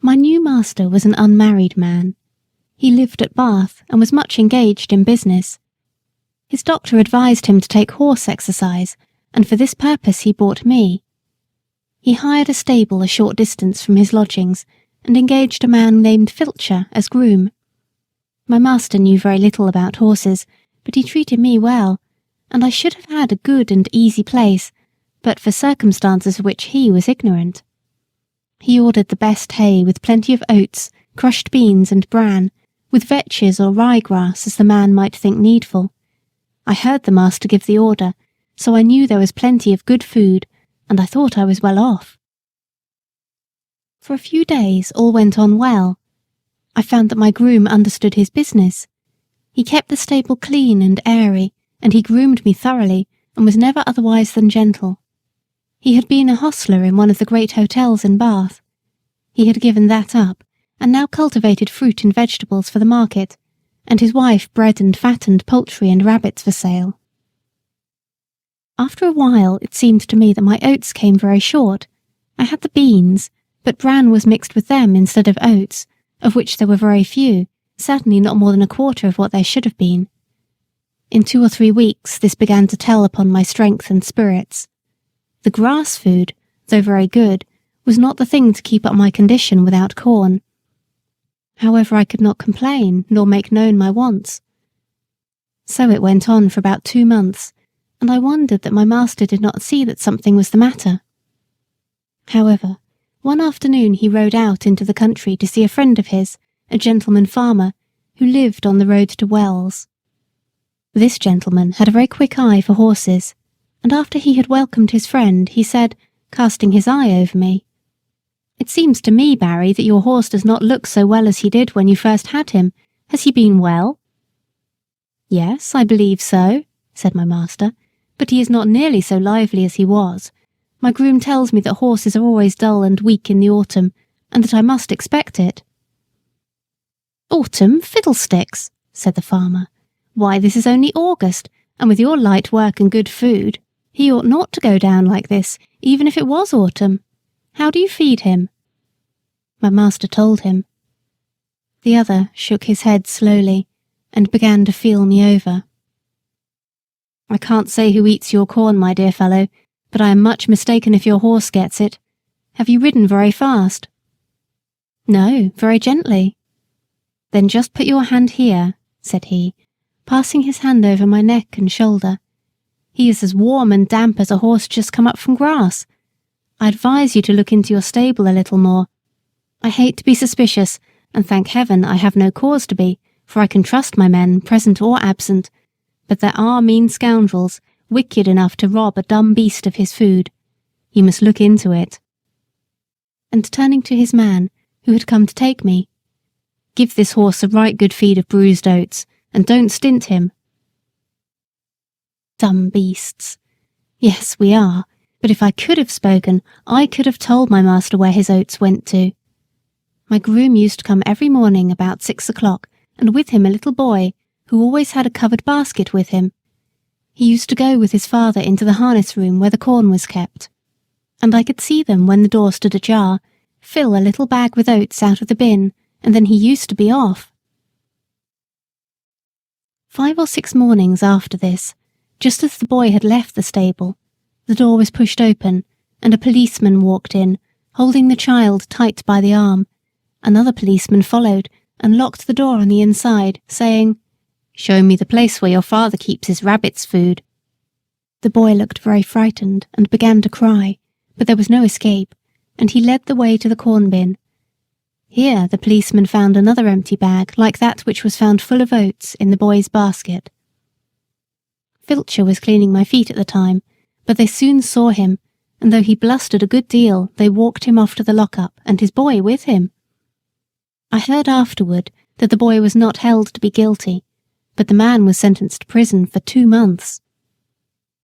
My new master was an unmarried man. He lived at Bath and was much engaged in business. His doctor advised him to take horse exercise, and for this purpose he bought me. He hired a stable a short distance from his lodgings and engaged a man named Filcher as groom. My master knew very little about horses, but he treated me well, and I should have had a good and easy place, but for circumstances of which he was ignorant. He ordered the best hay with plenty of oats, crushed beans and bran, with vetches or ryegrass as the man might think needful. I heard the master give the order, so I knew there was plenty of good food, and I thought I was well off. For a few days all went on well. I found that my groom understood his business. He kept the stable clean and airy, and he groomed me thoroughly, and was never otherwise than gentle. He had been a hostler in one of the great hotels in Bath. He had given that up, and now cultivated fruit and vegetables for the market, and his wife bred and fattened poultry and rabbits for sale. After a while it seemed to me that my oats came very short. I had the beans, but bran was mixed with them instead of oats, of which there were very few, certainly not more than a quarter of what there should have been. In 2 or 3 weeks this began to tell upon my strength and spirits. The grass food, though very good, was not the thing to keep up my condition without corn. However, I could not complain, nor make known my wants. So it went on for about 2 months, and I wondered that my master did not see that something was the matter. However, one afternoon he rode out into the country to see a friend of his, a gentleman farmer, who lived on the road to Wells. This gentleman had a very quick eye for horses, and after he had welcomed his friend, he said, casting his eye over me, "It seems to me, Barry, that your horse does not look so well as he did when you first had him. Has he been well?" "Yes, I believe so," said my master, "but he is not nearly so lively as he was. My groom tells me that horses are always dull and weak in the autumn, and that I must expect it." "Autumn, fiddlesticks," said the farmer. "Why, this is only August, and with your light work and good food, he ought not to go down like this, even if it was autumn. How do you feed him?" My master told him. The other shook his head slowly, and began to feel me over. "I can't say who eats your corn, my dear fellow, but I am much mistaken if your horse gets it. Have you ridden very fast?" "No, very gently." "Then just put your hand here," said he, passing his hand over my neck and shoulder. "He is as warm and damp as a horse just come up from grass. I advise you to look into your stable a little more. I hate to be suspicious, and thank heaven I have no cause to be, for I can trust my men, present or absent, but there are mean scoundrels, wicked enough to rob a dumb beast of his food. You must look into it." And turning to his man, who had come to take me, "Give this horse a right good feed of bruised oats, and don't stint him." Dumb beasts. Yes, we are, but if I could have spoken, I could have told my master where his oats went to. My groom used to come every morning about 6 o'clock, and with him a little boy, who always had a covered basket with him. He used to go with his father into the harness room where the corn was kept, and I could see them, when the door stood ajar, fill a little bag with oats out of the bin, and then he used to be off. 5 or 6 mornings after this, just as the boy had left the stable, the door was pushed open, and a policeman walked in, holding the child tight by the arm. Another policeman followed, and locked the door on the inside, saying, "Show me the place where your father keeps his rabbit's food." The boy looked very frightened, and began to cry, but there was no escape, and he led the way to the corn bin. Here the policeman found another empty bag like that which was found full of oats in the boy's basket. Filcher was cleaning my feet at the time, but they soon saw him, and though he blustered a good deal, they walked him off to the lock-up, and his boy with him. I heard afterward that the boy was not held to be guilty, but the man was sentenced to prison for 2 months.